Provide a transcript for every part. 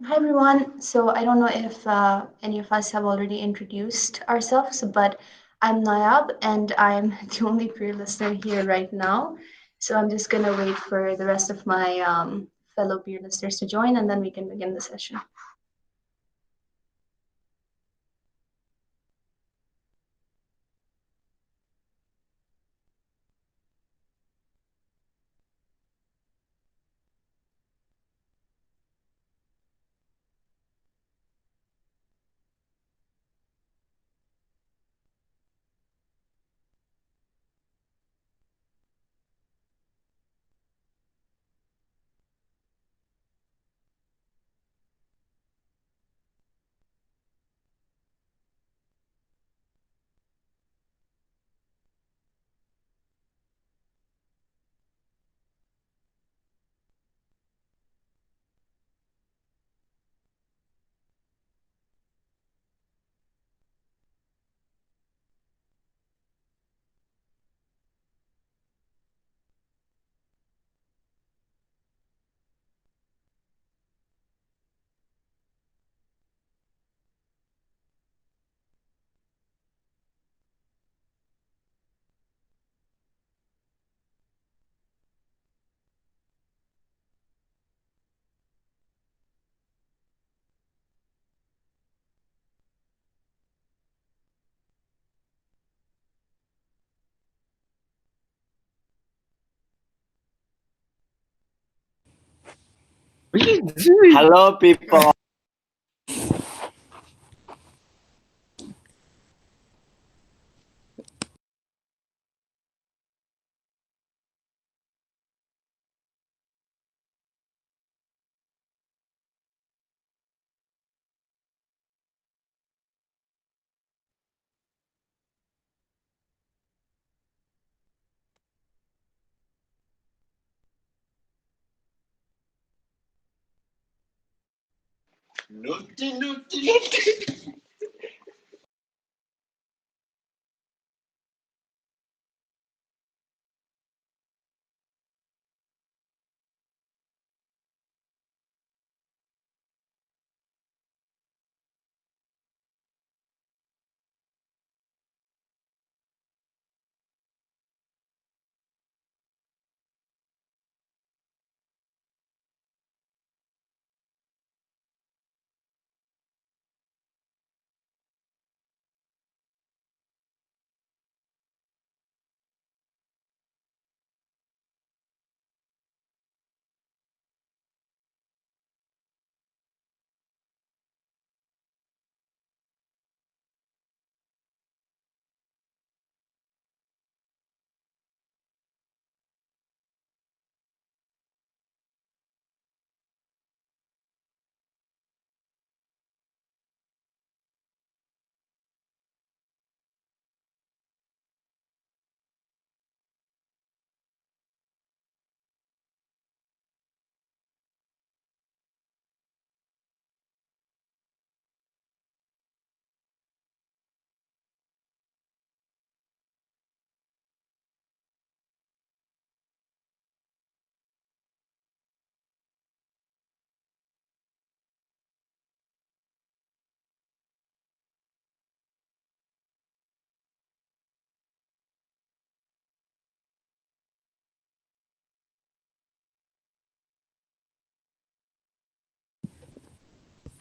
Hi everyone. So I don't know if any of us have already introduced ourselves, but I'm Nayab and I'm the only peer listener here right now. So I'm just gonna wait for the rest of my fellow peer listeners to join, and then we can begin the session. Hello, people.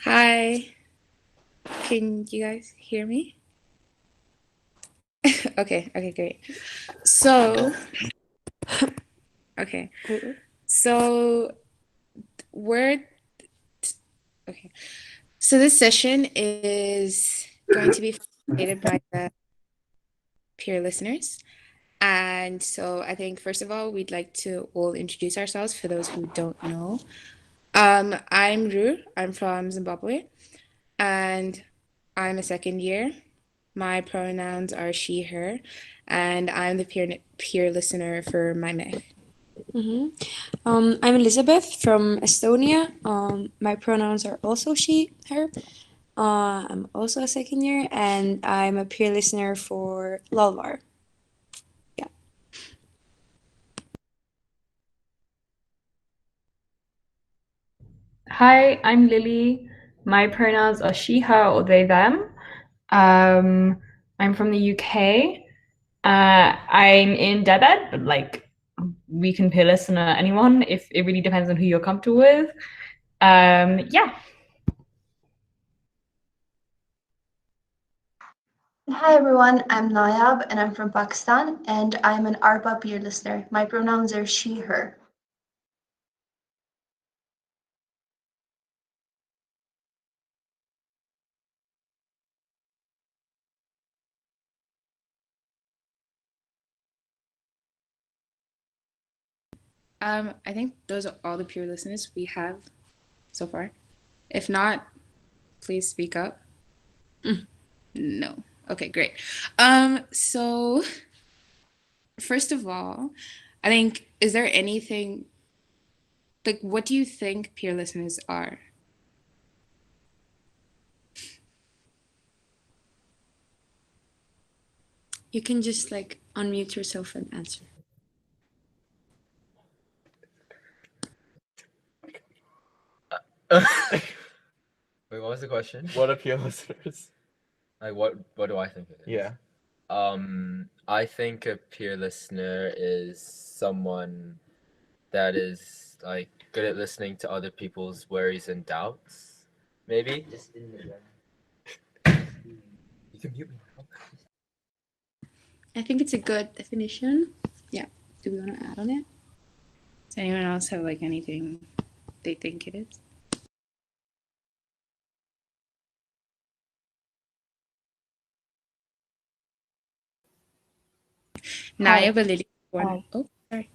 Hi, can you guys hear me? Okay, great. So, okay, so we're okay. So this session is going to be facilitated by the peer listeners. And so I think first of all, we'd like to all introduce ourselves for those who don't know. I'm Ru, I'm from Zimbabwe, and I'm a second year. My pronouns are she, her, and I'm the peer listener for my mech. I'm Elizabeth from Estonia. My pronouns are also she, her. I'm also a second year, and I'm a peer listener for Lalvar. Yeah. Hi, I'm Lily. My pronouns are she, her, or they, them. I'm from the UK. I'm in Debed, but like we can peer listen to anyone if it really depends on who you're comfortable with. Yeah. Hi everyone, I'm Nayab and I'm from Pakistan and I'm an ARPA peer listener. My pronouns are she, her. I think those are all the peer listeners we have so far. If not, please speak up. No. Okay, great. So first of all, I think, is there anything, like, what do you think peer listeners are? You can just like unmute yourself and answer. Wait, what was the question? What are peer listeners? Like, what do I think it is? Yeah. I think a peer listener is someone that is like good at listening to other people's worries and doubts. Maybe. You can mute me now. I think it's a good definition. Yeah. Do we want to add on it? Does anyone else have like anything they think it is? Naya, but Lily. Oh, sorry.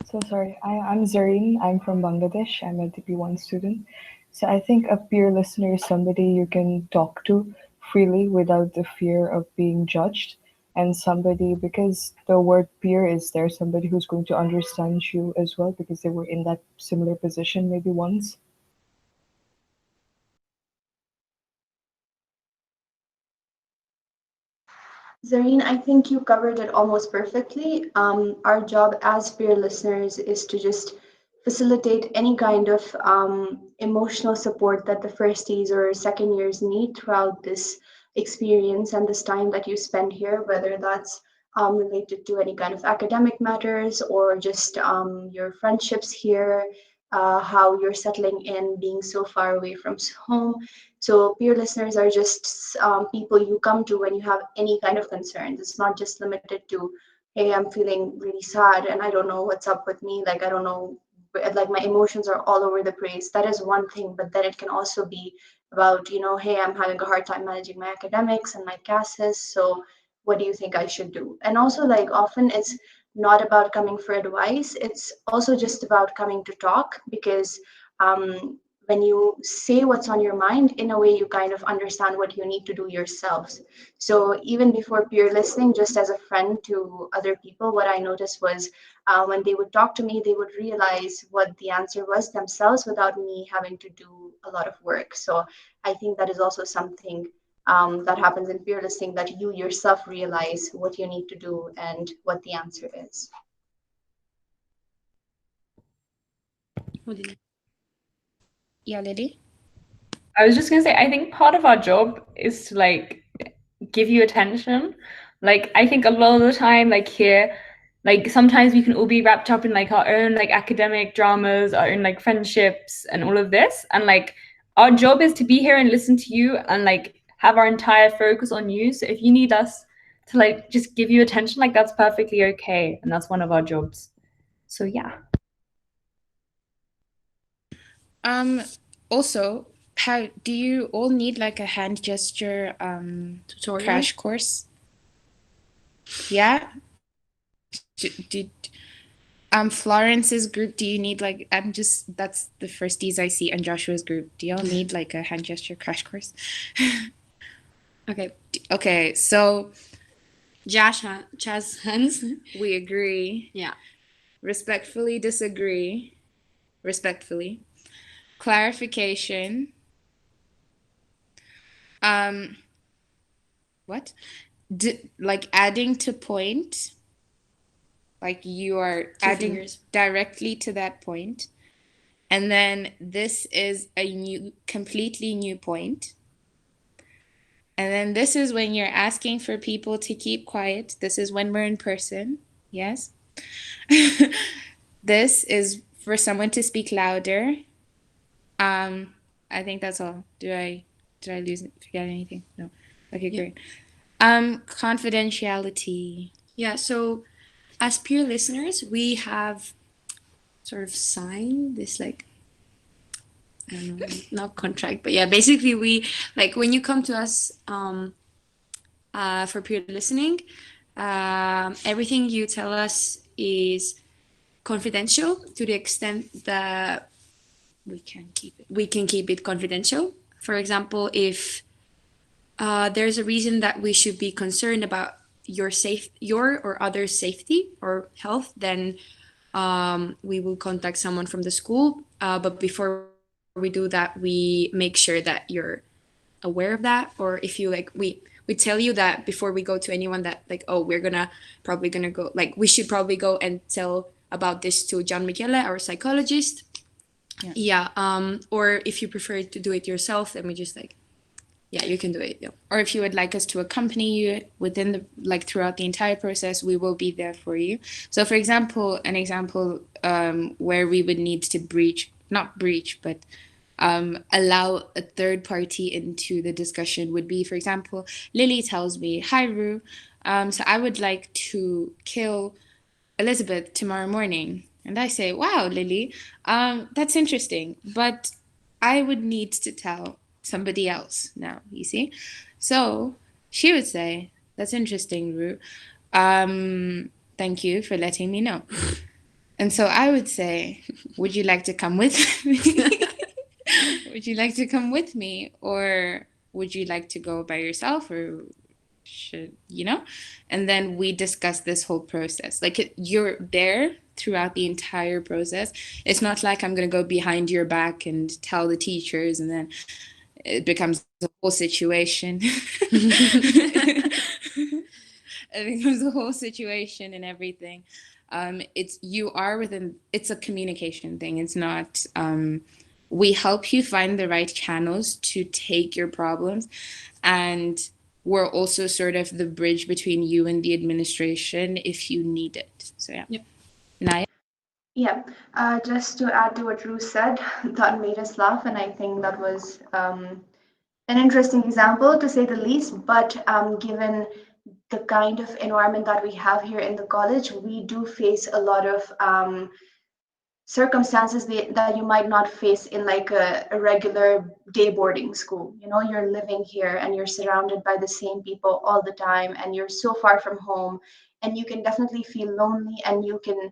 So sorry, I'm Zareen. I'm from Bangladesh. I'm a DP1 student. So I think a peer listener is somebody you can talk to freely without the fear of being judged. And somebody, because the word peer is there, somebody who's going to understand you as well because they were in that similar position maybe once. Zareen, I think you covered it almost perfectly. Our job as peer listeners is to just facilitate any kind of emotional support that the firsties or second years need throughout this experience and this time that you spend here, whether that's related to any kind of academic matters or just your friendships here, how you're settling in, being so far away from home. So peer listeners are just people you come to when you have any kind of concerns. It's not just limited to, hey, I'm feeling really sad and I don't know what's up with me. Like I don't know, like my emotions are all over the place. That is one thing, but then it can also be about, hey, I'm having a hard time managing my academics and my classes. So what do you think I should do? And also, like often it's not about coming for advice. It's also just about coming to talk because when you say what's on your mind, in a way you kind of understand what you need to do yourselves. So even before peer listening, just as a friend to other people, what I noticed was when they would talk to me, they would realize what the answer was themselves without me having to do a lot of work. So I think that is also something that happens in peer listening, that you yourself realize what you need to do and what the answer is. Yeah, Lily? I was just gonna say, I think part of our job is to like give you attention. Like I think a lot of the time, like here, like sometimes we can all be wrapped up in like our own like academic dramas, our own like friendships and all of this. And like our job is to be here and listen to you and like have our entire focus on you. So if you need us to like just give you attention, like that's perfectly okay. And that's one of our jobs. So yeah. Also, how do you all need like a hand gesture Tutorial? crash course? Yeah. Did Florence's group, do you need like, that's the firsties I see, and Joshua's group, do y'all need like a hand gesture crash course? Okay. Okay, so Chaz hands. we agree. Yeah. Respectfully disagree. Respectfully. Clarification. What? Like adding to point. Like you are Two adding fingers. directly to that point. And then this is a completely new point. And then this is when you're asking for people to keep quiet. This is when we're in person. Yes. This is for someone to speak louder. I think that's all. Did I forget anything? No. Okay, great. Confidentiality. Yeah, so as peer listeners, we have sort of signed this, like, I don't know, not contract, but yeah, basically we, like, when you come to us for peer listening, everything you tell us is confidential to the extent that we can keep it confidential. For example, if there's a reason that we should be concerned about your or others' safety or health, then we will contact someone from the school. But before we do that, we make sure that you're aware of that. Or if you like, we tell you that before we go to anyone that, like, oh, we're probably gonna go, like, we should probably go and tell about this to John Michele, our psychologist. Yeah. Or if you prefer to do it yourself, then we just, like, yeah, you can do it. Yeah. Or if you would like us to accompany you within the, like, throughout the entire process, we will be there for you. So for example, where we would need to not breach, but allow a third party into the discussion would be, for example, Lily tells me, "Hi, Rue, so I would like to kill Elizabeth tomorrow morning." And I say, "Wow, Lily, that's interesting, but I would need to tell somebody else now, you see?" So she would say, "That's interesting, Rue. Thank you for letting me know." And so I would say, "Would you like to come with me?" Would you like to come with me? Or would you like to go by yourself? Or and then we discuss this whole process. Like, you're there throughout the entire process. It's not like I'm going to go behind your back and tell the teachers, and then it becomes a whole situation. It becomes a whole situation and everything. It's a communication thing. It's not, we help you find the right channels to take your problems, and we're also sort of the bridge between you and the administration if you need it. So yeah. Yep. Naya? Yeah, just to add to what Rue said, that made us laugh, and I think that was an interesting example to say the least. But given the kind of environment that we have here in the college, we do face a lot of circumstances that you might not face in like a regular day boarding school. You know, you're living here and you're surrounded by the same people all the time, and you're so far from home, and you can definitely feel lonely, and you can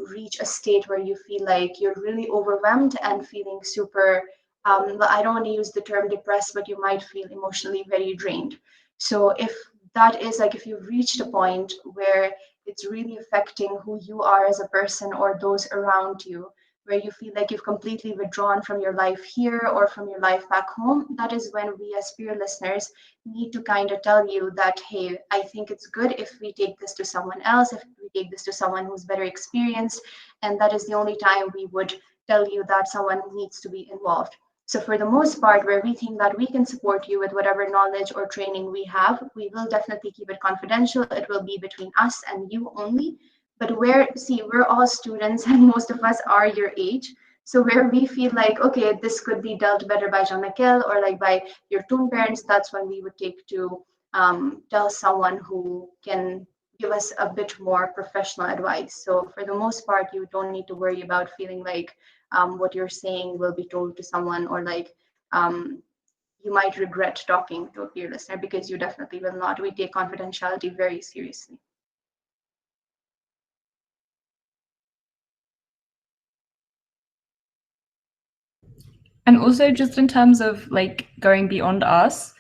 reach a state where you feel like you're really overwhelmed and feeling super I don't want to use the term depressed, but you might feel emotionally very drained. So if that is like, if you've reached a point where it's really affecting who you are as a person or those around you, where you feel like you've completely withdrawn from your life here or from your life back home, that is when we as peer listeners need to kind of tell you that, hey, I think it's good if we take this to someone else, if we take this to someone who's better experienced. And that is the only time we would tell you that someone needs to be involved. So for the most part, where we think that we can support you with whatever knowledge or training we have, we will definitely keep it confidential. It will be between us and you only. But we're all students and most of us are your age. So where we feel like, okay, this could be dealt better by Jean Michel or like by your twin parents, that's when we would take to tell someone who can give us a bit more professional advice. So for the most part, you don't need to worry about feeling like what you're saying will be told to someone, or like you might regret talking to a peer listener, because you definitely will not. We take confidentiality very seriously. And also, just in terms of like going beyond us,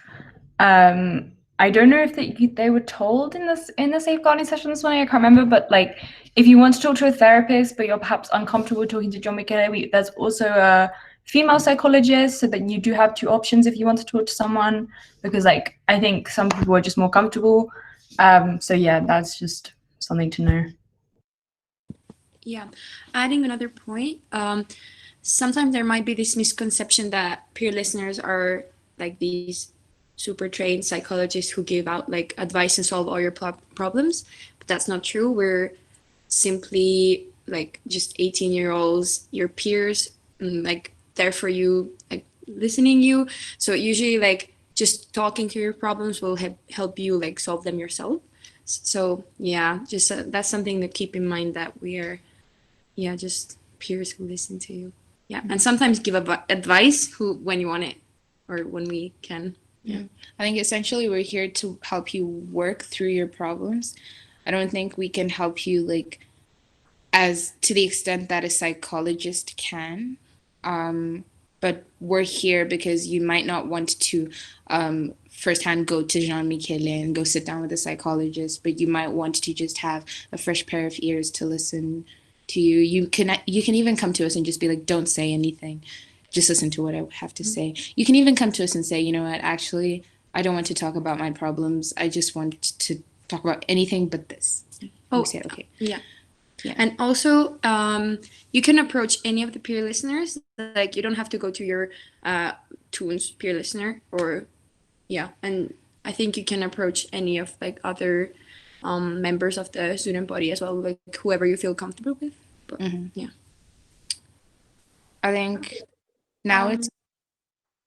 I don't know if they were told in the safeguarding session this morning. I can't remember, but like, if you want to talk to a therapist, but you're perhaps uncomfortable talking to John Michele, there's also a female psychologist, so that you do have two options if you want to talk to someone, because like I think some people are just more comfortable. So yeah, that's just something to know. Yeah, adding another point. sometimes there might be this misconception that peer listeners are like these super trained psychologists who give out like advice and solve all your problems, but that's not true. We're simply like just 18-year-olds, your peers, like there for you, like listening you. So usually like just talking to your problems will help you like solve them yourself. So yeah, just that's something to keep in mind, that we are, yeah, just peers who listen to you. Yeah, and sometimes give advice who when you want it or when we can. Yeah. I think essentially we're here to help you work through your problems. I don't think we can help you like as to the extent that a psychologist can. But we're here because you might not want to firsthand go to Jean Michele and go sit down with a psychologist, but you might want to just have a fresh pair of ears to listen to you. You can even come to us and just be like, don't say anything. Just listen to what I have to say. You can even come to us and say, you know what, actually, I don't want to talk about my problems. I just want to talk about anything but this. Oh, we say, okay. Yeah. Yeah. And also, you can approach any of the peer listeners. Like, you don't have to go to your Toons peer listener, or yeah. And I think you can approach any of like other members of the student body as well, like whoever you feel comfortable with. But yeah, I think now it's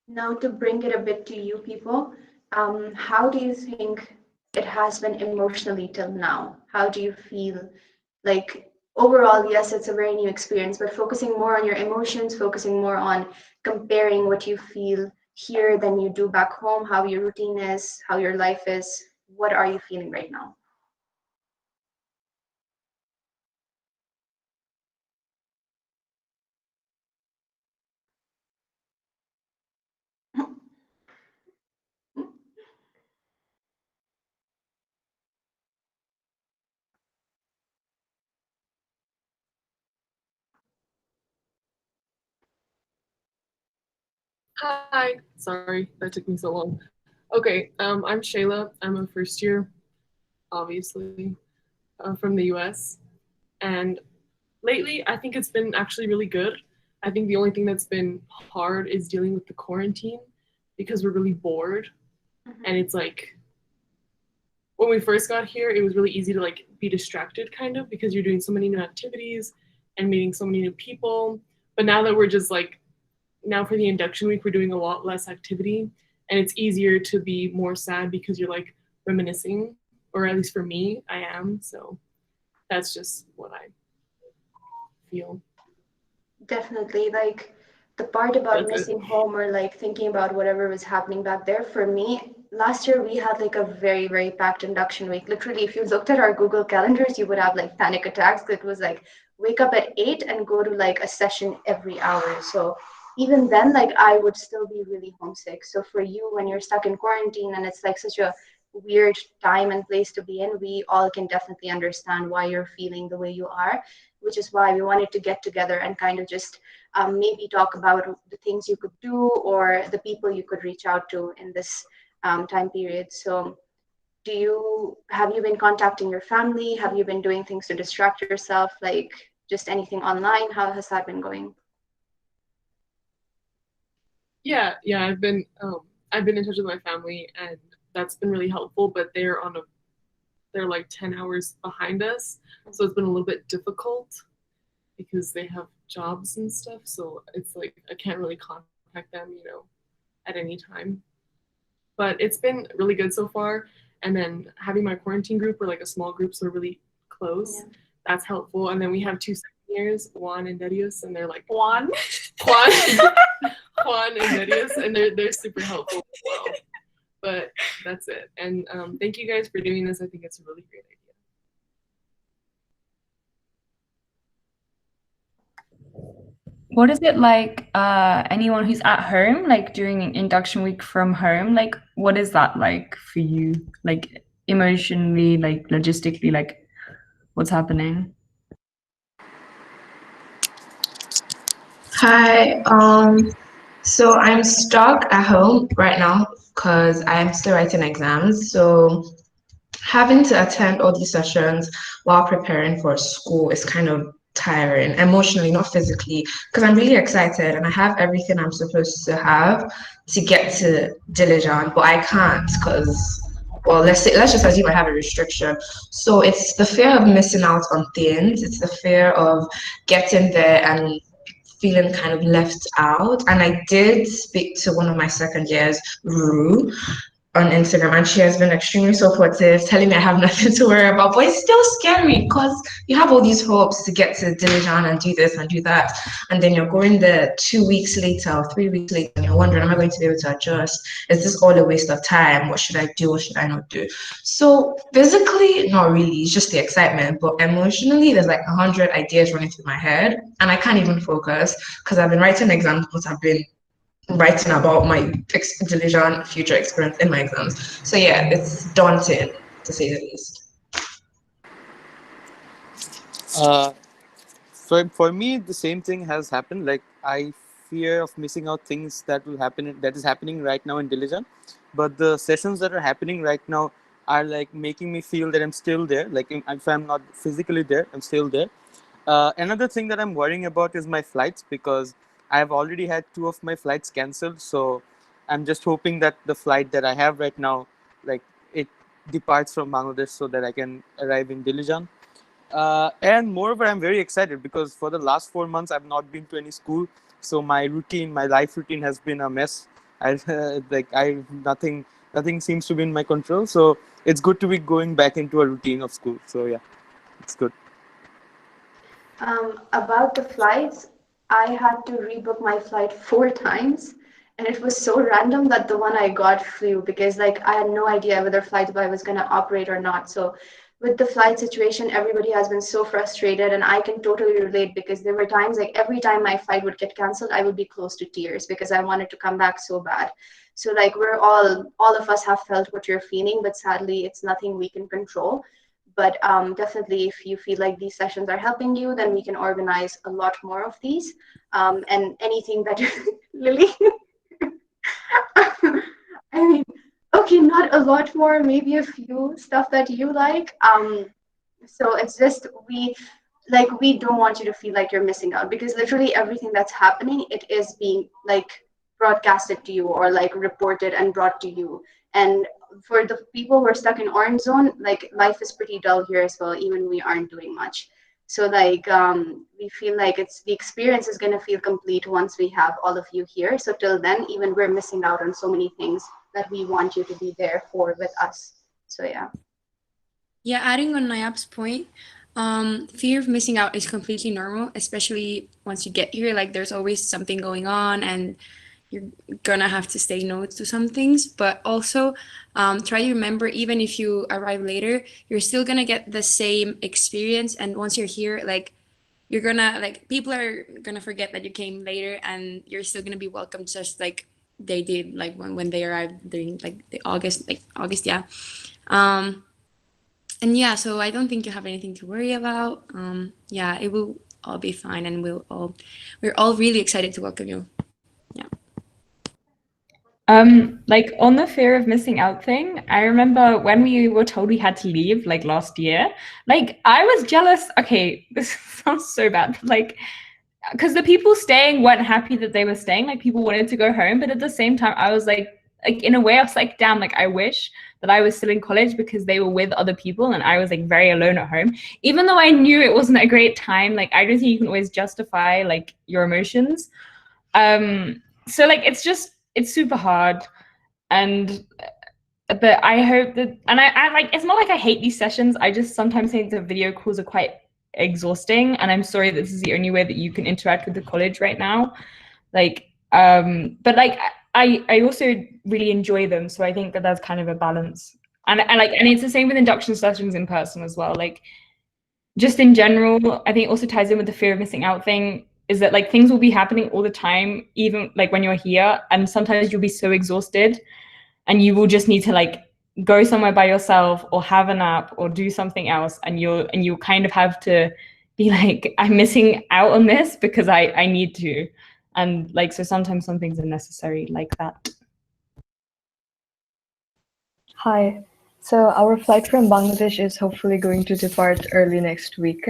Now, to bring it a bit to you people, how do you think it has been emotionally till now? How do you feel like overall? Yes, it's a very new experience, but focusing more on your emotions, focusing more on comparing what you feel here than you do back home, how your routine is, how your life is. What are you feeling right now? Hi, sorry that took me so long. Okay, I'm Shayla. I'm a first year, obviously, from the US. And lately, I think it's been actually really good. I think the only thing that's been hard is dealing with the quarantine because we're really bored. And it's like, when we first got here, it was really easy to like be distracted kind of because you're doing so many new activities and meeting so many new people. But now that we're just like now for the induction week, we're doing a lot less activity, and it's easier to be more sad because you're like reminiscing, or at least for me, I am. So that's just what I feel. Definitely, like the part about That's it. missing home or like thinking about whatever was happening back there. For me, last year we had like a very, very packed induction week. Literally, if you looked at our Google calendars, you would have like panic attacks. It was like wake up at 8 and go to like a session every hour. So even then, like I would still be really homesick. So for you, when you're stuck in quarantine and it's like such a weird time and place to be in, we all can definitely understand why you're feeling the way you are, which is why we wanted to get together and kind of just maybe talk about the things you could do or the people you could reach out to in this time period. So have you been contacting your family? Have you been doing things to distract yourself, like just anything online? How has that been going? Yeah, I've been in touch with my family, and that's been really helpful. But they're like 10 hours behind us, so it's been a little bit difficult because they have jobs and stuff. So it's like I can't really contact them, at any time. But it's been really good so far. And then having my quarantine group, or like a small group, so we're really close. Yeah. That's helpful. And then we have two second years, Juan and Dedius, and they're like One. Juan, Juan and Dedius, and they're super helpful as well. But that's it. And thank you guys for doing this. I think it's a really great idea. What is it like, anyone who's at home, like during induction week from home? Like, what is that like for you? Like emotionally, like logistically, like what's happening? Hi, so I'm stuck at home right now because I'm still writing exams. So having to attend all these sessions while preparing for school is kind of tiring emotionally, not physically, because I'm really excited and I have everything I'm supposed to have to get to Diligent, but I can't because, well, let's just assume I have a restriction. So it's the fear of missing out on things. It's the fear of getting there and feeling kind of left out. And I did speak to one of my second years, Rue, on Instagram, and she has been extremely supportive, telling me I have nothing to worry about. But it's still scary because you have all these hopes to get to Diligent and do this and do that, and then you're going there 2 weeks later or 3 weeks later, and you're wondering, am I going to be able to adjust? Is this all a waste of time? What should I do? What should I not do? So physically, not really. It's just the excitement, but emotionally, there's like 100 ideas running through my head, and I can't even focus because I've been writing exams, but I've been writing about my Diligent future experience in my exams. So yeah, it's daunting to say the least. So for me, the same thing has happened. Like I fear of missing out things that will happen, that is happening right now in Diligent. But the sessions that are happening right now are like making me feel that I'm still there. Like if I'm not physically there, I'm still there. Another thing that I'm worrying about is my flights, because I've already had 2 of my flights cancelled. So I'm just hoping that the flight that I have right now, like it departs from Bangladesh so that I can arrive in Diligent. And moreover, I'm very excited because for the last 4 months, I've not been to any school. So my routine, my life routine has been a mess. Nothing seems to be in my control. So it's good to be going back into a routine of school. So yeah, it's good. About the flights, I had to rebook my flight 4 times, and it was so random that the one I got flew because like I had no idea whether Flightby was going to operate or not. So with the flight situation, everybody has been so frustrated, and I can totally relate because there were times like every time my flight would get canceled, I would be close to tears because I wanted to come back so bad. So like all of us have felt what you're feeling, but sadly, it's nothing we can control. But definitely, if you feel like these sessions are helping you, then we can organize a lot more of these. And anything that Lily, I mean, okay, not a lot more, maybe a few stuff that you like. So it's just we don't want you to feel like you're missing out because literally everything that's happening, it is being like broadcasted to you or like reported and brought to you. And for the people who are stuck in orange zone, like life is pretty dull here as well, even we aren't doing much. So like we feel like it's the experience is going to feel complete once we have all of you here. So till then, even we're missing out on so many things that we want you to be there for with us. So yeah. Yeah, adding on Nayab's point, fear of missing out is completely normal, especially once you get here. Like there's always something going on and you're gonna have to say no to some things, but also try to remember, even if you arrive later, you're still gonna get the same experience. And once you're here, like you're gonna like people are gonna forget that you came later, and you're still gonna be welcomed just like they did like when they arrived during like the August, yeah. And yeah, so I don't think you have anything to worry about. Yeah, it will all be fine, and we're all really excited to welcome you. Yeah. Like on the fear of missing out thing, I remember when we were told we had to leave like last year, like I was jealous. Okay, this sounds so bad. Like, because the people staying weren't happy that they were staying, like people wanted to go home, but at the same time, I was like in a way, I was like, damn, like I wish that I was still in college because they were with other people and I was like very alone at home. Even though I knew it wasn't a great time, like I don't think you can always justify like your emotions. So like it's super hard. And but I hope that, and I like, it's not like I hate these sessions. I just sometimes think the video calls are quite exhausting, and I'm sorry that this is the only way that you can interact with the college right now. Like, but like I also really enjoy them, so I think that that's kind of a balance. And it's the same with induction sessions in person as well. Like, just in general, I think it also ties in with the fear of missing out thing, is that like things will be happening all the time, even like when you're here, and sometimes you'll be so exhausted and you will just need to like go somewhere by yourself or have a nap or do something else, and you kind of have to be like, I'm missing out on this because I need to. And like, so sometimes some things are necessary like that. Hi. So our flight from Bangladesh is hopefully going to depart early next week.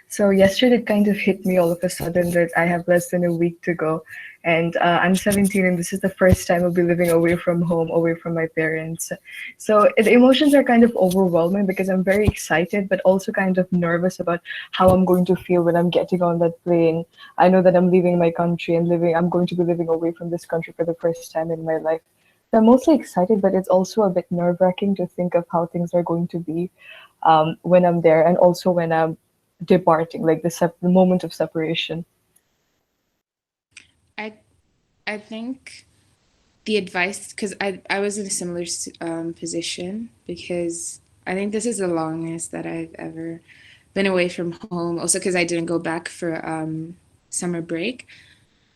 So yesterday it kind of hit me all of a sudden that I have less than a week to go, and I'm 17, and this is the first time I'll be living away from home, away from my parents. So the emotions are kind of overwhelming because I'm very excited, but also kind of nervous about how I'm going to feel when I'm getting on that plane. I know that I'm leaving my country and I'm going to be living away from this country for the first time in my life. So I'm mostly excited, but it's also a bit nerve-wracking to think of how things are going to be when I'm there, and also when I'm departing, like the moment of separation. I I think the advice, because I was in a similar position, because I think this is the longest that I've ever been away from home. Also, because I didn't go back for summer break.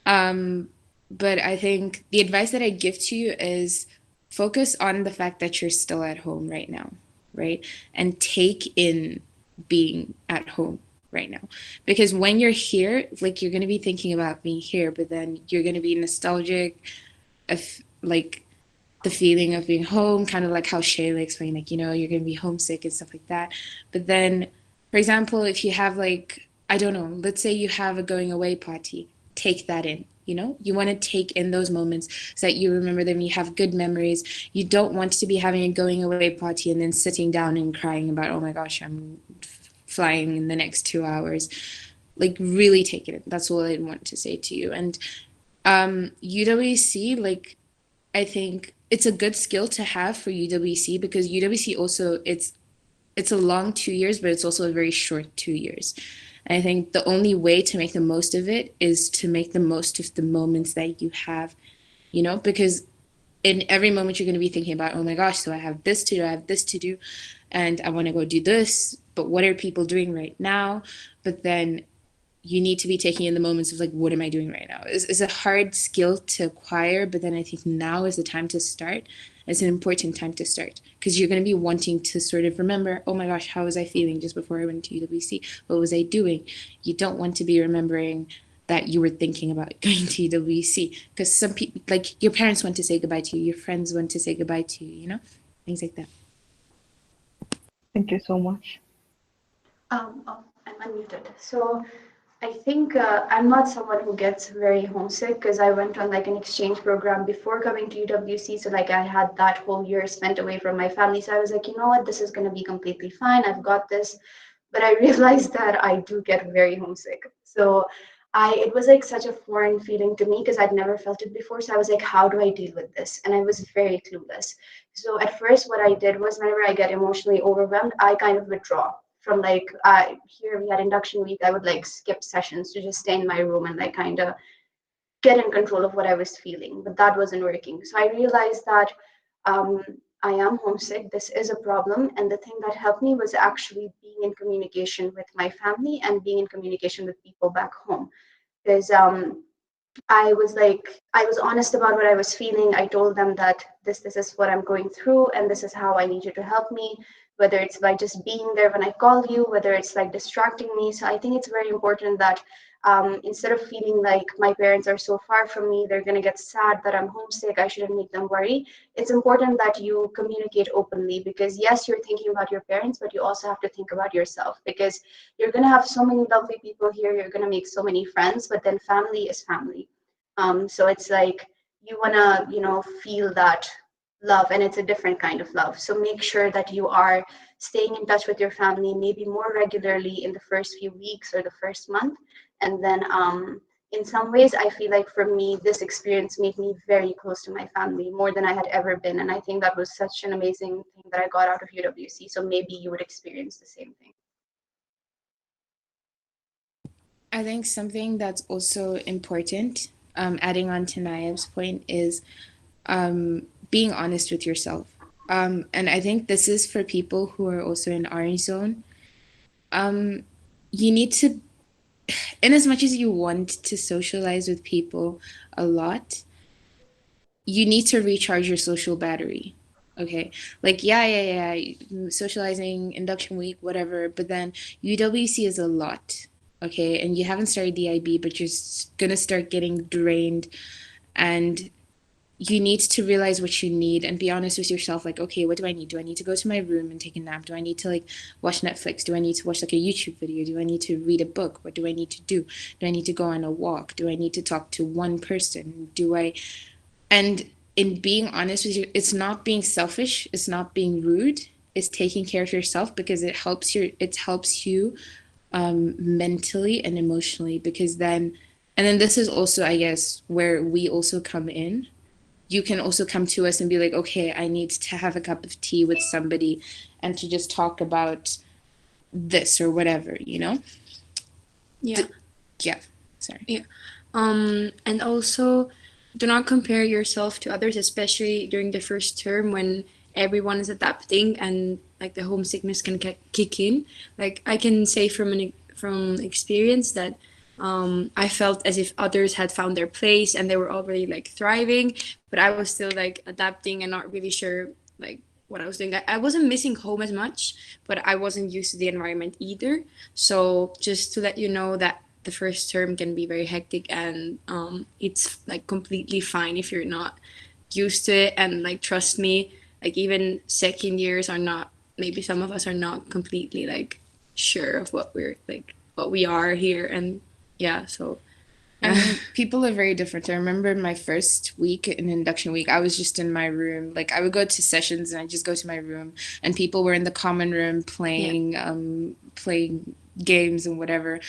But I think the advice that I give to you is focus on the fact that you're still at home right now, right? And take in being at home right now. Because when you're here, like you're going to be thinking about being here, but then you're going to be nostalgic of like the feeling of being home, kind of like how Shayla explained, like, you know, you're going to be homesick and stuff like that. But then, for example, if you have like, I don't know, let's say you have a going away party, take that in. You know, you want to take in those moments so that you remember them, you have good memories. You don't want to be having a going away party and then sitting down and crying about, oh my gosh, I'm flying in the next 2 hours. Like, really take it in. That's all I want to say to you. And UWC, like, I think it's a good skill to have for UWC, because UWC also it's a long 2 years, but it's also a very short 2 years. And I think the only way to make the most of it is to make the most of the moments that you have, you know, because in every moment you're going to be thinking about, oh my gosh, so I have this to do, I have this to do, and I want to go do this, but what are people doing right now? But then you need to be taking in the moments of like, what am I doing right now? It's a hard skill to acquire, but then I think now is the time to start. It's an important time to start, because you're going to be wanting to sort of remember, oh my gosh, how was I feeling just before I went to UWC? What was I doing? You don't want to be remembering that you were thinking about going to UWC, because some people, like your parents want to say goodbye to you, your friends want to say goodbye to you, you know, things like that. Thank you so much. Oh, I'm unmuted. So I think I'm not someone who gets very homesick, because I went on like an exchange program before coming to UWC. So like I had that whole year spent away from my family. So I was like, you know what, this is going to be completely fine. I've got this. But I realized that I do get very homesick. So it was like such a foreign feeling to me, because I'd never felt it before. So I was like, how do I deal with this? And I was very clueless. So at first, what I did was, whenever I get emotionally overwhelmed, I kind of withdraw from like, here we had induction week. I would like skip sessions to just stay in my room and like kind of get in control of what I was feeling. But that wasn't working. So I realized that um, I am homesick. This is a problem. And the thing that helped me was actually being in communication with my family and being in communication with people back home. Because I was honest about what I was feeling. I told them that this is what I'm going through, and this is how I need you to help me, whether it's by just being there when I call you, whether it's like distracting me. So I think it's very important that instead of feeling like my parents are so far from me, they're going to get sad that I'm homesick, I shouldn't make them worry. It's important that you communicate openly, because yes, you're thinking about your parents, but you also have to think about yourself, because you're going to have so many lovely people here, you're going to make so many friends, but then family is family. So it's like you want to, you know, feel that love, and it's a different kind of love. So make sure that you are staying in touch with your family, maybe more regularly in the first few weeks or the first month. And then in some ways, I feel like for me, this experience made me very close to my family, more than I had ever been. And I think that was such an amazing thing that I got out of UWC. So maybe you would experience the same thing. I think something that's also important, adding on to Nayab's point, is being honest with yourself. And I think this is for people who are also in orange zone. You need to, in as much as you want to socialize with people a lot, you need to recharge your social battery. Okay. Like, yeah. Socializing, induction week, whatever. But then UWC is a lot. Okay. And you haven't started the IB, but you're going to start getting drained. And you need to realize what you need and be honest with yourself. Like, okay, what do I need? Do I need to go to my room and take a nap? Do I need to like watch Netflix? Do I need to watch like a YouTube video? Do I need to read a book? What do I need to do? Do I need to go on a walk? Do I need to talk to one person? And in being honest with you, it's not being selfish, it's not being rude, it's taking care of yourself, because it helps you mentally and emotionally. Because then, and then this is also, I guess, where we also come in. You can also come to us and be like, okay, I need to have a cup of tea with somebody and to just talk about this or whatever, you know? Yeah. Yeah, sorry. Yeah. And also, do not compare yourself to others, especially during the first term when everyone is adapting and like the homesickness can kick in. Like I can say from experience that I felt as if others had found their place and they were already like thriving, but I was still like adapting and not really sure like what I was doing. I wasn't missing home as much, but I wasn't used to the environment either. So just to let you know that the first term can be very hectic, and it's like completely fine if you're not used to it. And like trust me, like even second years are not, maybe some of us are not completely like sure of what we're like what we are here. And yeah, so I mean, people are very different. I remember my first week in induction week, I was just in my room. Like I would go to sessions and I just go to my room, and people were in the common room playing games and whatever.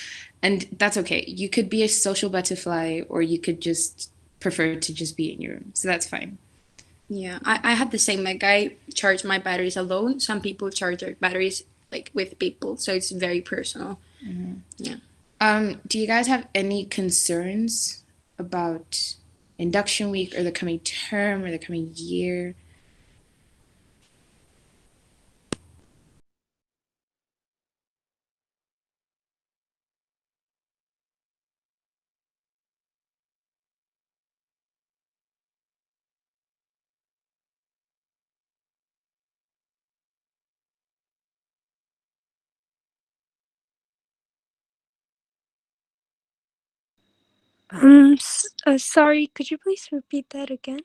And that's okay. You could be a social butterfly, or you could just prefer to just be in your room. So that's fine. yeah, I had the same. Like I charge my batteries alone. Some people charge their batteries like with people, so it's very personal. Yeah. Do you guys have any concerns about induction week or the coming term or the coming year? Sorry, could you please repeat that again?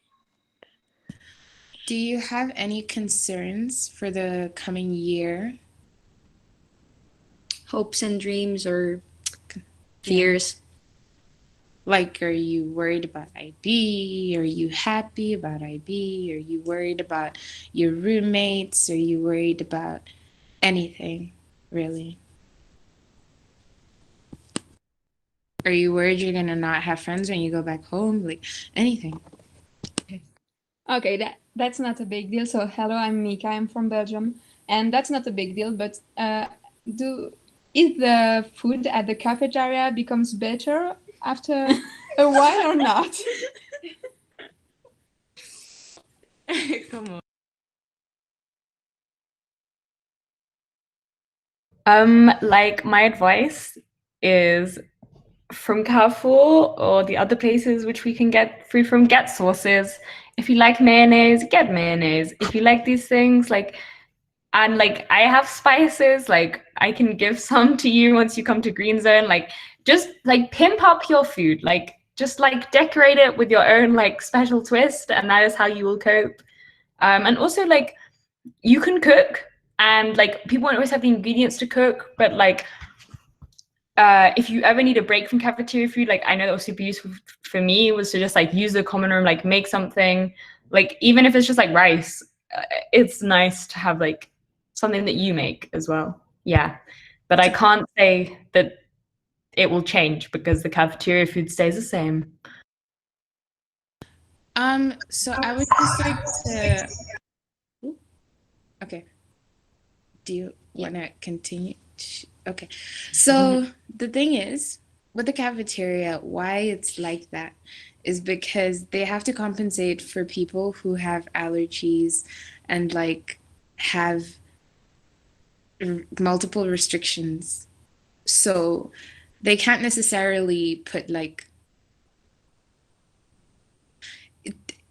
Do you have any concerns for the coming year? Hopes and dreams or fears? Like, are you worried about IB? Are you happy about IB? Are you worried about your roommates? Are you worried about anything, really? Are you worried you're gonna not have friends when you go back home? Like, anything. Okay, that's not a big deal. So hello, I'm Mika. I'm from Belgium, and that's not a big deal. But if the food at the cafeteria becomes better after a while or not? Come on. Like my advice is from Carrefour or the other places which we can get free from, get sauces. If you like mayonnaise, get mayonnaise. If you like these things, like, and like I have spices, like I can give some to you once you come to Green Zone. Like just like pimp up your food, like just like decorate it with your own like special twist, and that is how you will cope. And also like you can cook, and like people don't always have the ingredients to cook, but like if you ever need a break from cafeteria food, like I know that was super useful for me, was to just like use the common room, like make something, like even if it's just like rice, it's nice to have like something that you make as well. Yeah, but I can't say that it will change because the cafeteria food stays the same. So I would just like to. Okay. Do you want to continue? Okay. So the thing is, with the cafeteria, why it's like that is because they have to compensate for people who have allergies and like have multiple restrictions. So they can't necessarily put like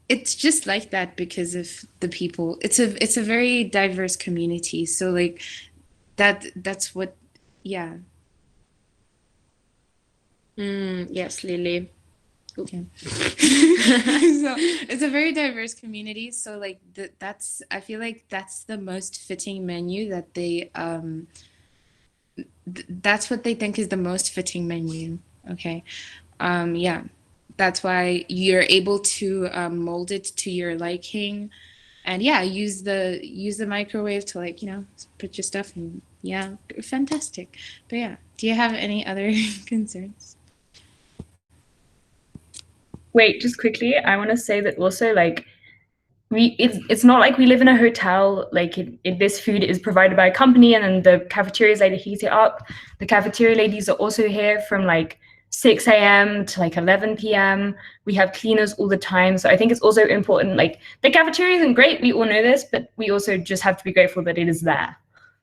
it's just like that because of the people. It's a very diverse community. So like that's what, yeah. Yes, Lily. Okay. So it's a very diverse community. So like that's I feel like that's the most fitting menu that they that's what they think is the most fitting menu. Okay. Yeah. That's why you're able to mold it to your liking. And yeah, use the microwave to like, put your stuff in. Yeah, fantastic. But yeah, do you have any other concerns? Wait, just quickly, I want to say that also, like, it's not like we live in a hotel. Like, this food is provided by a company, and then the cafeteria lady heats it up. The cafeteria ladies are also here from like 6 a.m. to like 11 p.m. We have cleaners all the time. So I think it's also important. Like, the cafeteria isn't great, we all know this, but we also just have to be grateful that it is there.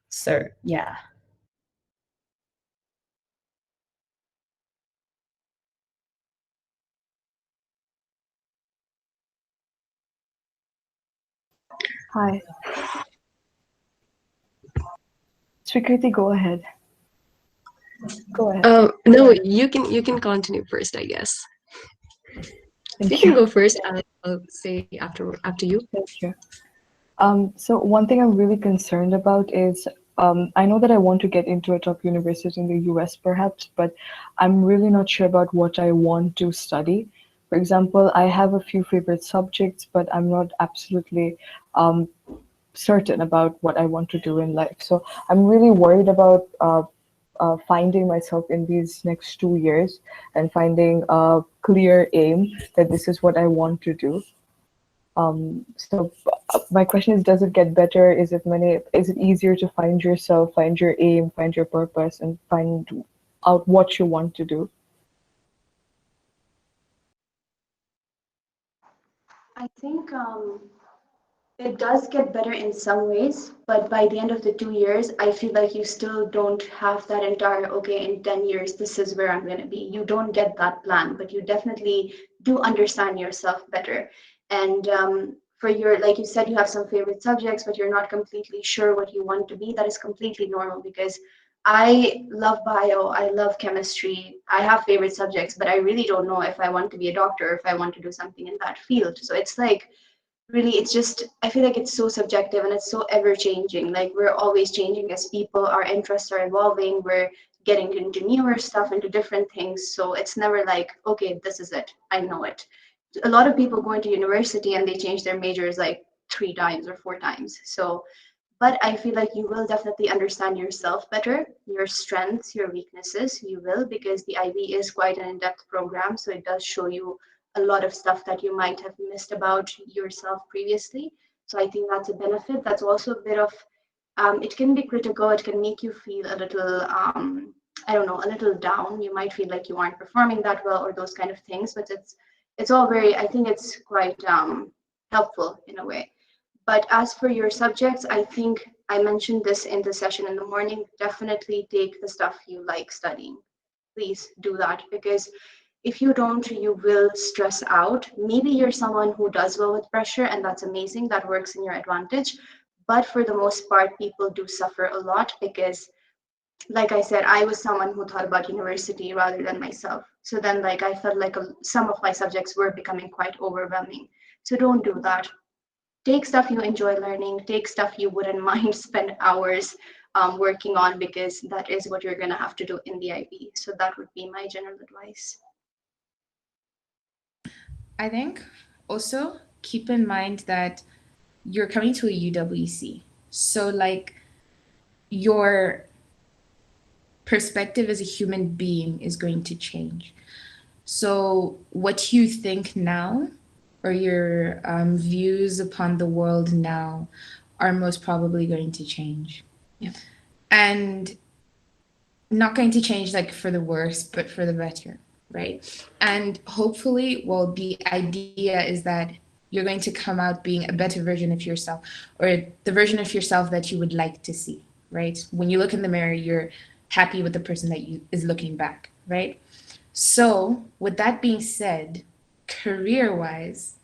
So yeah. Hi. Swikriti, go ahead. Go ahead. No, you can continue first, I guess. Thank You can you. go first. I'll say after you. Thank you. So one thing I'm really concerned about is I know that I want to get into a top university in the US perhaps, but I'm really not sure about what I want to study. For example, I have a few favorite subjects, but I'm not absolutely certain about what I want to do in life. So I'm really worried about finding myself in these next 2 years and finding a clear aim that this is what I want to do. So my question is, does it get better? Is it easier to find yourself, find your aim, find your purpose, and find out what you want to do? I think it does get better in some ways, but by the end of the 2 years, I feel like you still don't have that entire, okay, in 10 years, this is where I'm going to be. You don't get that plan, but you definitely do understand yourself better. And for your, like you said, you have some favorite subjects, but you're not completely sure what you want to be. That is completely normal because I love bio, I love chemistry, I have favorite subjects, but I really don't know if I want to be a doctor, if I want to do something in that field. So it's like, really, it's just, I feel like it's so subjective and it's so ever changing. Like we're always changing as people, our interests are evolving, we're getting into newer stuff, into different things. So it's never like, okay, this is it, I know it. A lot of people go into university and they change their majors like 3 times or 4 times. So but I feel like you will definitely understand yourself better, your strengths, your weaknesses. You will, because the IB is quite an in-depth program, so it does show you a lot of stuff that you might have missed about yourself previously. So I think that's a benefit. That's also a bit of, it can be critical. It can make you feel a little, I don't know, a little down. You might feel like you aren't performing that well or those kind of things. But it's all very. I think it's quite helpful in a way. But as for your subjects, I think I mentioned this in the session in the morning. Definitely take the stuff you like studying. Please do that, because if you don't, you will stress out. Maybe you're someone who does well with pressure, and that's amazing. That works in your advantage. But for the most part, people do suffer a lot because, like I said, I was someone who thought about university rather than myself. So then, like, I felt like some of my subjects were becoming quite overwhelming. So don't do that. Take stuff you enjoy learning, take stuff you wouldn't mind spend hours working on, because that is what you're going to have to do in the IB. So that would be my general advice. I think also keep in mind that you're coming to a UWC. So like your perspective as a human being is going to change. So what you think now, or your views upon the world now, are most probably going to change. Yeah. And not going to change like for the worse, but for the better, right? And hopefully, well, the idea is that you're going to come out being a better version of yourself, or the version of yourself that you would like to see, right? When you look in the mirror, you're happy with the person that you is looking back, right? So, with that being said, career-wise,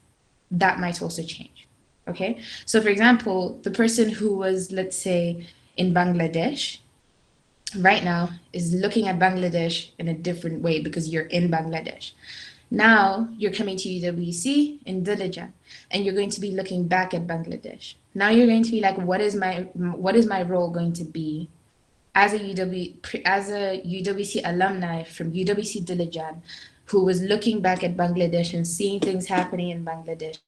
that might also change. Okay. So, for example, the person who was, let's say, in Bangladesh right now is looking at Bangladesh in a different way because you're in Bangladesh. Now you're coming to UWC in Dilijan, and you're going to be looking back at Bangladesh. Now you're going to be like, what is my role going to be as a UWC alumni from UWC Dilijan, who was looking back at Bangladesh and seeing things happening in Bangladesh?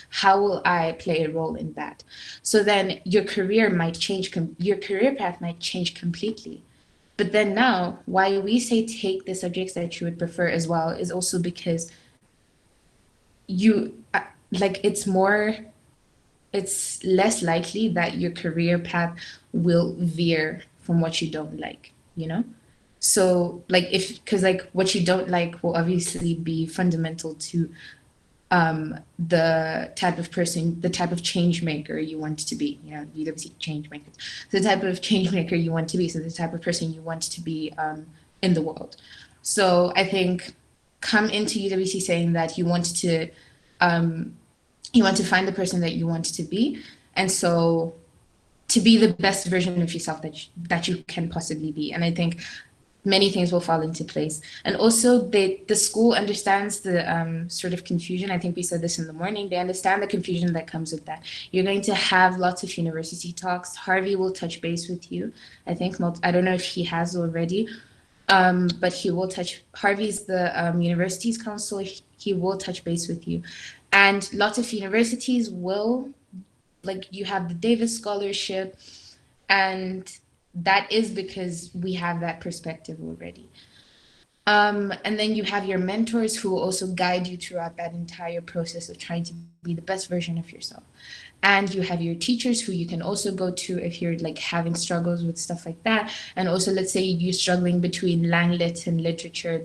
How will I play a role in that? So then your career might change. Your career path might change completely. But then now, why we say take the subjects that you would prefer as well is also because you like it's less likely that your career path will veer from what you don't like, you know? So like because like what you don't like will obviously be fundamental to the type of person, the type of change maker you want to be, you know, UWC change makers, the type of change maker you want to be, so the type of person you want to be in the world. So I think come into UWC saying that you want to find the person that you want to be, and so to be the best version of yourself that you can possibly be. And I think many things will fall into place. And also the school understands the sort of confusion. I think we said this in the morning. They understand the confusion that comes with that. You're going to have lots of university talks. Harvey will touch base with you. I think, I don't know if he has already, but he will Harvey's the universities council. He will touch base with you. And lots of universities will, like you have the Davis Scholarship, and that is because we have that perspective already. And then you have your mentors who will also guide you throughout that entire process of trying to be the best version of yourself. And you have your teachers who you can also go to if you're like having struggles with stuff like that. And also, let's say you're struggling between Langlit and literature,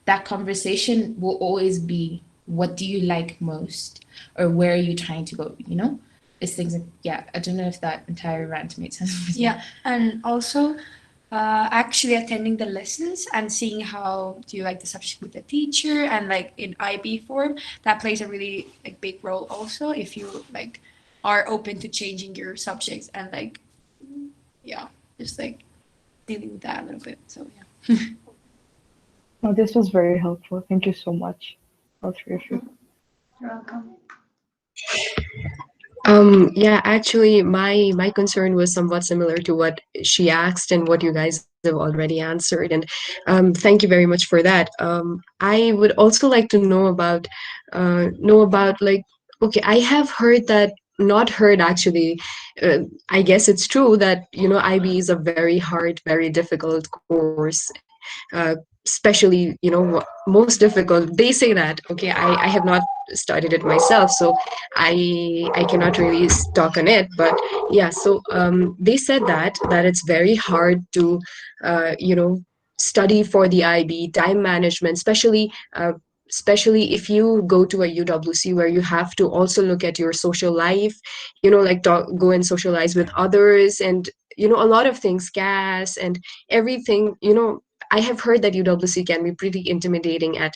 that conversation will always be, what do you like most? Or where are you trying to go, you know? It's things like, yeah, I don't know if that entire rant made sense. Yeah, and also actually attending the lessons and seeing how do you like the subject with the teacher, and like in IB form, that plays a really like big role also if you like are open to changing your subjects and like yeah, just like dealing with that a little bit. So yeah. No, this was very helpful. Thank you so much, all three of you. You're welcome. Yeah, actually, my concern was somewhat similar to what she asked and what you guys have already answered, and thank you very much for that. I would also like to know about like, okay, I have heard that, not heard actually. I guess it's true that IB is a very hard, very difficult course. Especially most difficult, they say that. Okay, I have not studied it myself, so I cannot really talk on it, but yeah. So they said that it's very hard to study for the IB, time management, especially if you go to a UWC where you have to also look at your social life, like go and socialize with others, and a lot of things, gas and everything. I have heard that UWC can be pretty intimidating at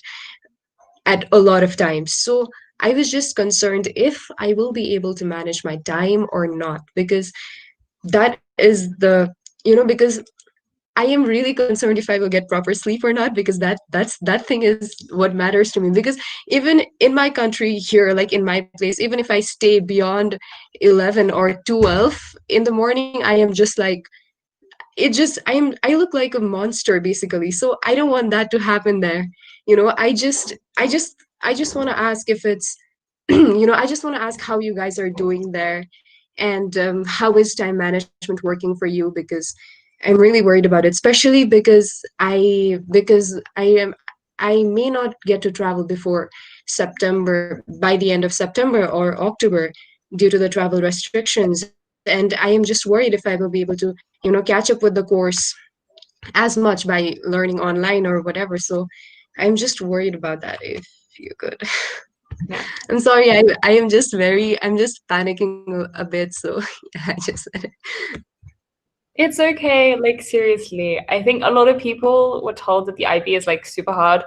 a lot of times. So I was just concerned if I will be able to manage my time or not, because that is because I am really concerned if I will get proper sleep or not, because that thing is what matters to me. Because even in my country here, like in my place, even if I stay beyond 11 or 12 in the morning, I am just like, I look like a monster basically. So I don't want that to happen there. I just want to ask if it's I just want to ask how you guys are doing there, and how is time management working for you, because I'm really worried about it, especially because I may not get to travel before September, by the end of September or October, due to the travel restrictions, and I am just worried if I will be able to catch up with the course as much by learning online or whatever. So I'm just worried about that, if you could. Yeah. I'm sorry, I'm just panicking a bit, so yeah, I just said it. It's okay, like seriously. I think a lot of people were told that the IB is like super hard.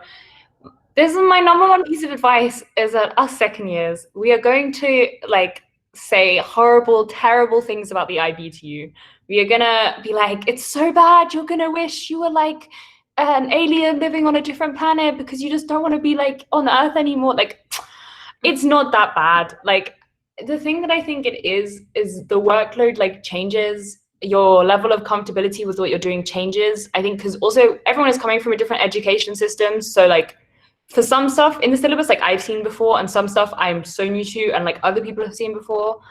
This is my number one piece of advice, is that us second years, we are going to like say horrible, terrible things about the IB to you. We are gonna be like, it's so bad, you're gonna wish you were like an alien living on a different planet because you just don't want to be like on Earth anymore. Like, it's not that bad. Like, the thing that I think it is the workload like changes, your level of comfortability with what you're doing changes. I think because also everyone is coming from a different education system. So like for some stuff in the syllabus, like I've seen before, and some stuff I'm so new to and like other people have seen before.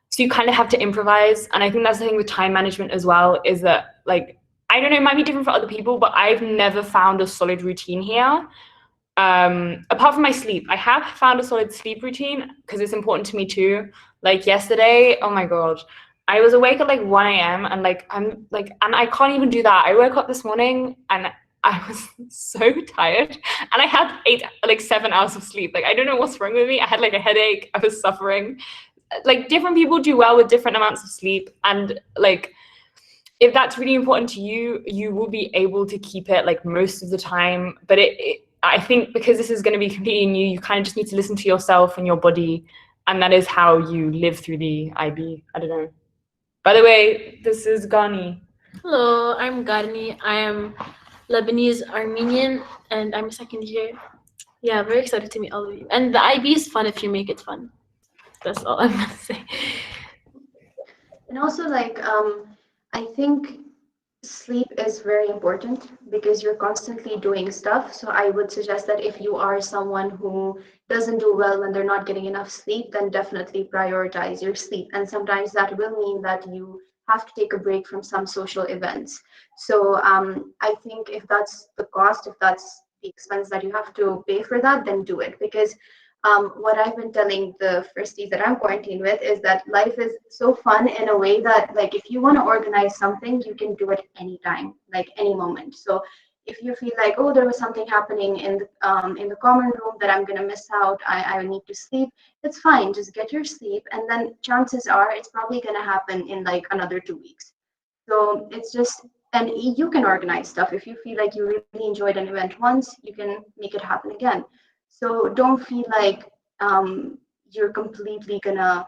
So you kind of have to improvise. And I think that's the thing with time management as well, is that like, I don't know, it might be different for other people, but I've never found a solid routine here. Apart from my sleep, I have found a solid sleep routine because it's important to me too. Like yesterday, oh my god, I was awake at like 1 a.m. and like and I can't even do that. I woke up this morning and I was so tired and I had 7 hours of sleep. Like, I don't know what's wrong with me. I had like a headache. I was suffering. Like, different people do well with different amounts of sleep, and like, if that's really important to you, you will be able to keep it like most of the time. But I think because this is going to be completely new, you kind of just need to listen to yourself and your body, and that is how you live through the IB. I don't know. By the way, this is Ghani. Hello, I'm Ghani. I am Lebanese Armenian, and I'm a second year. Yeah, very excited to meet all of you. And the IB is fun if you make it fun. That's all I'm gonna say. And also, like, I think sleep is very important because you're constantly doing stuff. So I would suggest that if you are someone who doesn't do well when they're not getting enough sleep, then definitely prioritize your sleep. And sometimes that will mean that you have to take a break from some social events. So I think if that's the cost, if that's the expense that you have to pay for that, then do it. Because what I've been telling the firsties that I'm quarantined with is that life is so fun in a way that, like, if you want to organize something, you can do it anytime, like any moment. So if you feel like, oh, there was something happening in the common room that I'm gonna miss out, I need to sleep, it's fine. Just get your sleep, and then chances are it's probably gonna happen in like another 2 weeks. So it's just, and you can organize stuff. If you feel like you really enjoyed an event once, you can make it happen again. So don't feel like you're completely gonna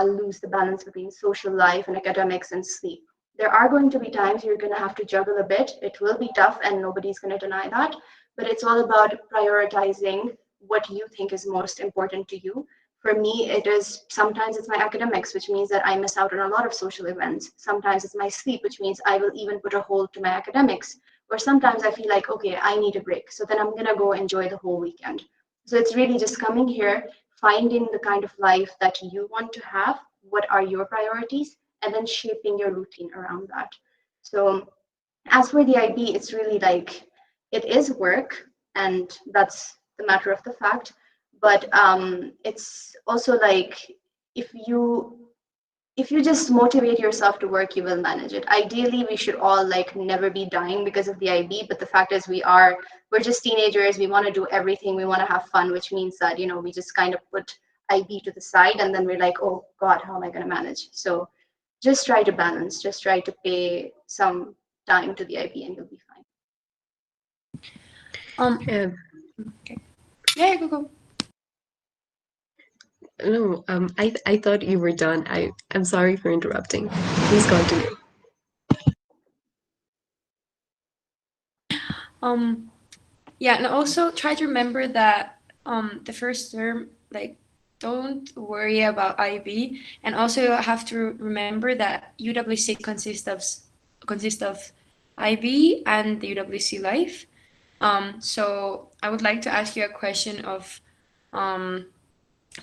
lose the balance between social life and academics and sleep. There are going to be times you're gonna have to juggle a bit. It will be tough, and nobody's gonna deny that. But it's all about prioritizing what you think is most important to you. For me, it is sometimes it's my academics, which means that I miss out on a lot of social events. Sometimes it's my sleep, which means I will even put a hold to my academics. Or sometimes I feel like, okay, I need a break. So then I'm gonna go enjoy the whole weekend. So it's really just coming here, finding the kind of life that you want to have, what are your priorities, and then shaping your routine around that. So as for the IB, it's really like, it is work, and that's the matter of the fact. But it's also like, if you just motivate yourself to work, you will manage it. Ideally, we should all like never be dying because of the IB, but the fact is we're just teenagers. We want to do everything. We want to have fun, which means that, we just kind of put IB to the side, and then we're like, oh God, how am I going to manage? So just try to balance, just try to pay some time to the IB, and you'll be fine. Okay. Yeah, go. No, I thought you were done. I'm sorry for interrupting. Please continue. Yeah, and also try to remember that the first term, like, don't worry about IB, and also have to remember that UWC consists of IB and the UWC Life. So I would like to ask you a question of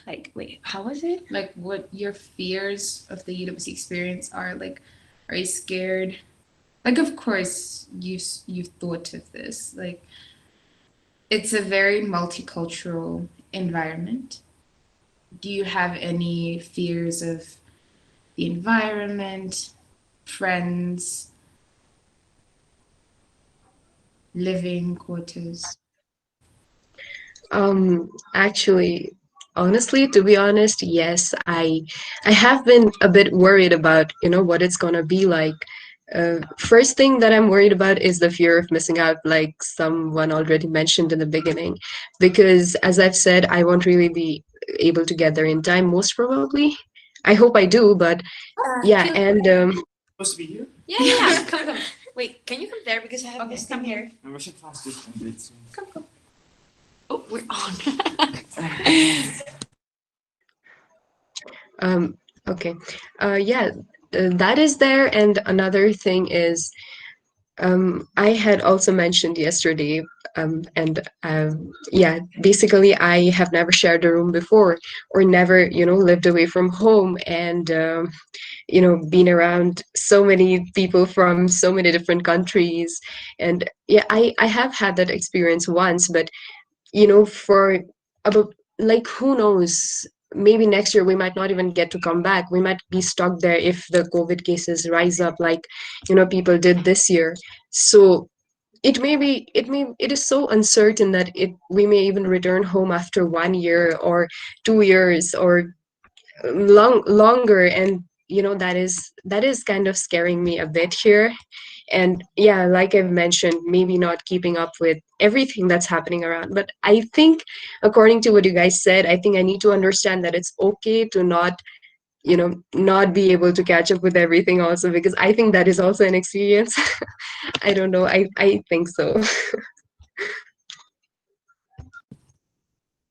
like, wait, how was it? Like, what your fears of the UWC experience are. Like, are you scared? Like, of course you've thought of this. Like, it's a very multicultural environment. Do you have any fears of the environment, friends, living quarters? Actually, honestly, to be honest, yes, I have been a bit worried about, what it's gonna be like. First thing that I'm worried about is the fear of missing out, like someone already mentioned in the beginning, because as I've said, I won't really be able to get there in time, most probably. I hope I do, but yeah, and Supposed to be here? Yeah. Come. Wait, can you come there because I have this thing here. I'm rushing fast. Just a bit soon. Come. Oh, we're on. Okay. Yeah, that is there. And another thing is, I had also mentioned yesterday, and yeah, basically, I have never shared a room before or never, lived away from home and, been around so many people from so many different countries. And yeah, I have had that experience once, but for about, like, who knows, maybe next year we might not even get to come back. We might be stuck there if the COVID cases rise up, like, people did this year. So it is so uncertain that we may even return home after 1 year or 2 years or longer. And that is kind of scaring me a bit here. And yeah, like I've mentioned, maybe not keeping up with everything that's happening around. But I think, according to what you guys said, I think I need to understand that it's okay to not be able to catch up with everything also, because I think that is also an experience. I don't know. I think so.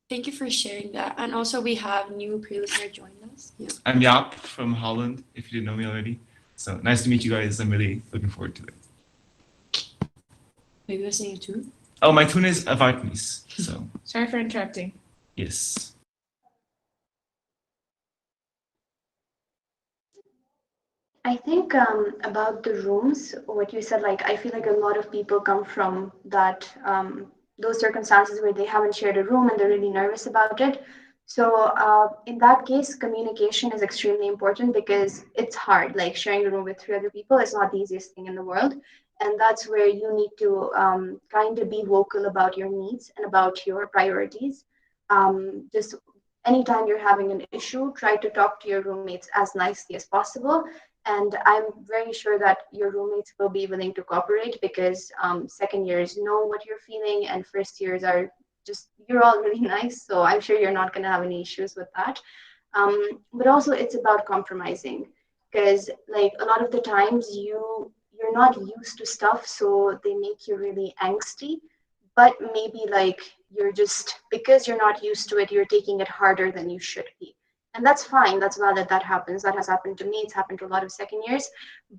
Thank you for sharing that. And also, we have new pre-listener joining us. Yeah. I'm Jaap from Holland, if you didn't know me already. So nice to meet you guys. I'm really looking forward to it. Maybe you're saying it too? Oh, my tune is Avartnis. So Sorry for interrupting. yes. I think about the rooms, what you said, like I feel like a lot of people come from that those circumstances where they haven't shared a room and they're really nervous about it. So in that case, communication is extremely important because it's hard. Like sharing a room with three other people is not the easiest thing in the world, and that's where you need to kind of be vocal about your needs and about your priorities. Just anytime you're having an issue, try to talk to your roommates as nicely as possible, and I'm very sure that your roommates will be willing to cooperate because second years know what you're feeling and first years are just, you're all really nice. So I'm sure you're not going to have any issues with that. But also it's about compromising because like a lot of the times you're not used to stuff, so they make you really angsty. But maybe like you're just, because you're not used to it, you're taking it harder than you should be, and that's fine, that's valid, that happens, that has happened to me, it's happened to a lot of second years.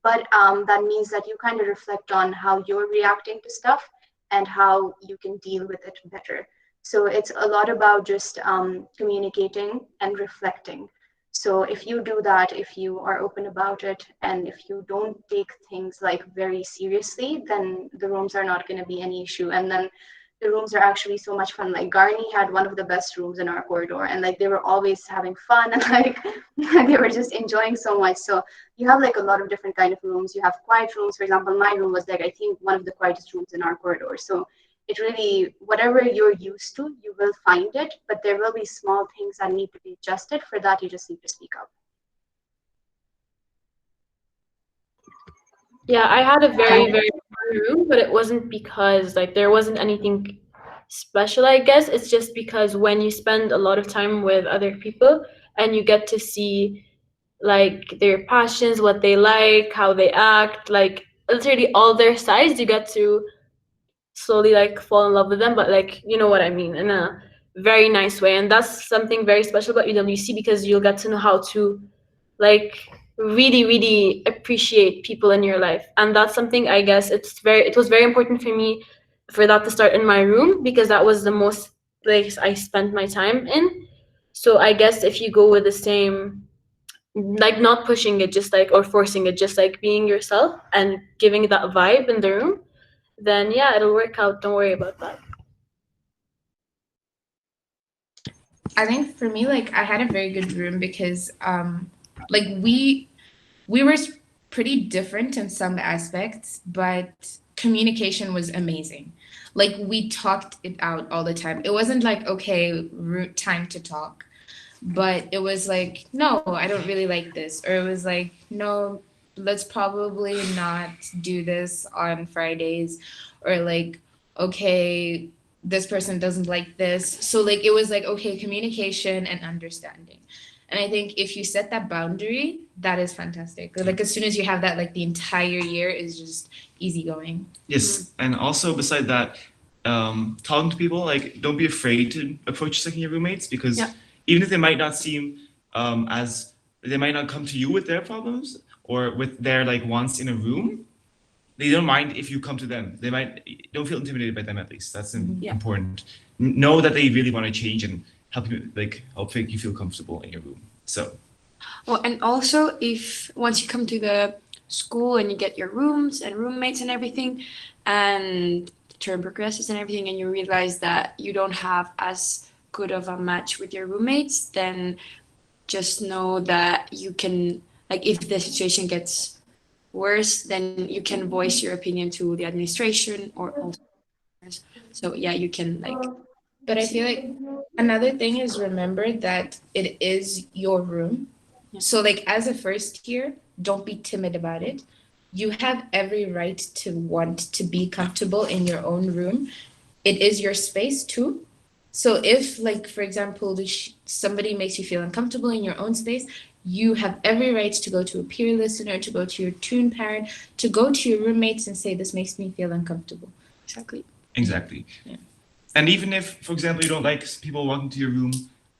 But that means that you kind of reflect on how you're reacting to stuff and how you can deal with it better. So it's a lot about just communicating and reflecting. So if you do that, if you are open about it, and if you don't take things like very seriously, then the rooms are not going to be any issue. And then the rooms are actually so much fun. Like Garni had one of the best rooms in our corridor, and like they were always having fun and like they were just enjoying so much. So you have like a lot of different kind of rooms. You have quiet rooms. For example, my room was like I think one of the quietest rooms in our corridor. So it really, whatever you're used to, you will find it. But there will be small things that need to be adjusted. For that, you just need to speak up. Yeah, I had a very fun room, but it wasn't because like there wasn't anything special, I guess. It's just because when you spend a lot of time with other people and you get to see like their passions, what they like, how they act, like literally all their sides, you get to slowly like fall in love with them, but like you know what I mean, in a very nice way. And that's something very special about UWC because you'll get to know how to like really appreciate people in your life. And that's something I guess it was very important for me for that to start in my room because that was the most place I spent my time in. So I guess if you go with the same, like not pushing it just like or forcing it, just like being yourself and giving that vibe in the room, then yeah, it'll work out. Don't worry about that. I think for me, like I had a very good room because like we were pretty different in some aspects, but communication was amazing. Like we talked it out all the time. It wasn't like, okay, root time to talk, but it was like, no, I don't really like this. Or it was like, no, let's probably not do this on Fridays. Or like, okay, this person doesn't like this. So like it was like, okay, communication and understanding. And I think if you set that boundary, that is fantastic. Like as soon as you have that, like the entire year is just easygoing. Yes, and also beside that, talking to people, like don't be afraid to approach second year roommates, because even if they might not seem as they might not come to you with their problems or with their like wants in a room, they don't mind if you come to them. They might don't feel intimidated by them, at least. That's important. Know that they really want to change and help you, like help make you feel comfortable in your room. So Well, and also if once you come to the school and you get your rooms and roommates and everything, and the term progresses and everything, and you realize that you don't have as good of a match with your roommates, then just know that you can, like, if the situation gets worse, then you can voice your opinion to the administration or also. So yeah, you can like. But I feel like another thing is remember that it is your room. So like as a first year, don't be timid about it. You have every right to want to be comfortable in your own room. It is your space too. So if like for example somebody makes you feel uncomfortable in your own space, you have every right to go to a peer listener, to go to your tune parent, to go to your roommates and say this makes me feel uncomfortable. exactly. And even if, for example, you don't like people walking to your room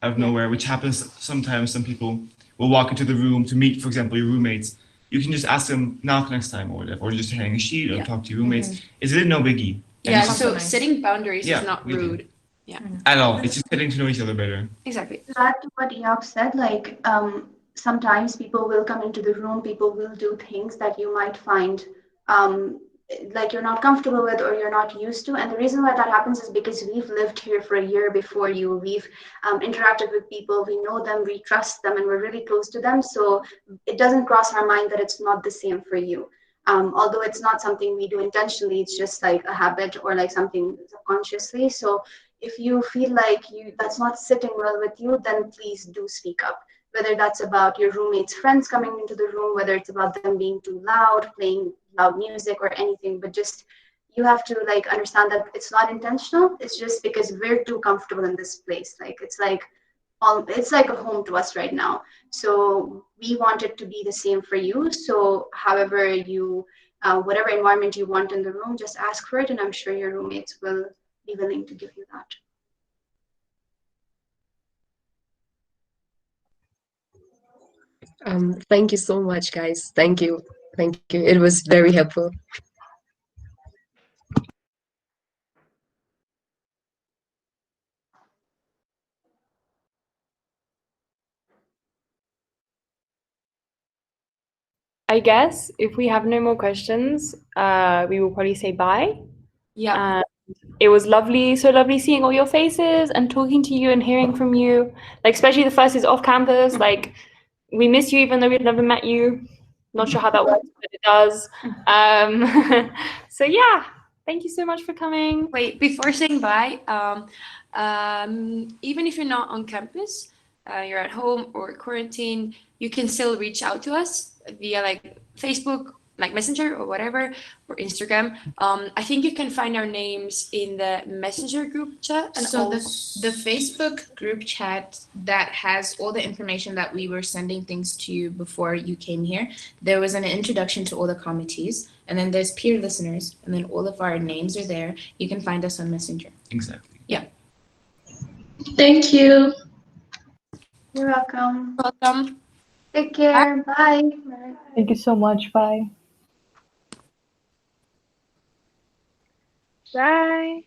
out of nowhere, which happens sometimes, some people will walk into the room to meet, for example, your roommates. You can just ask them knock next time or whatever, or just hang a sheet or talk to your roommates. It's really no biggie. Yeah, so setting boundaries is not really. rude. Yeah. At all. It's just getting to know each other better. Exactly. To add to what Yap said, like sometimes people will come into the room, people will do things that you might find like you're not comfortable with or you're not used to. And the reason why that happens is because we've lived here for a year before you. We've interacted with people, we know them, we trust them, and we're really close to them. So it doesn't cross our mind that it's not the same for you. Although it's not something we do intentionally, it's just like a habit or like something subconsciously. So if you feel like that's not sitting well with you, then please do speak up. Whether that's about your roommates' friends coming into the room, whether it's about them being too loud, playing loud music or anything, but just you have to like understand that it's not intentional. It's just because we're too comfortable in this place. Like it's like a home to us right now. So we want it to be the same for you. So however you, whatever environment you want in the room, just ask for it, and I'm sure your roommates will be willing to give you that. Thank you so much, guys. Thank you. Thank you. It was very helpful. I guess if we have no more questions, we will probably say bye. Yeah. It was lovely, so lovely seeing all your faces and talking to you and hearing from you. Like especially the first is off campus. Like we miss you even though we've never met you. Not sure how that works, but it does. So yeah, thank you so much for coming. Wait, before saying bye, even if you're not on campus, you're at home or quarantine, you can still reach out to us via like Facebook, like Messenger or whatever, or Instagram. I think you can find our names in the Messenger group chat. And So the Facebook group chat that has all the information that we were sending things to you before you came here, there was an introduction to all the committees, and then there's peer listeners, and then all of our names are there. You can find us on Messenger. Exactly. Yeah. Thank you. You're welcome. Welcome. Take care. Bye. Thank you so much. Bye. Bye.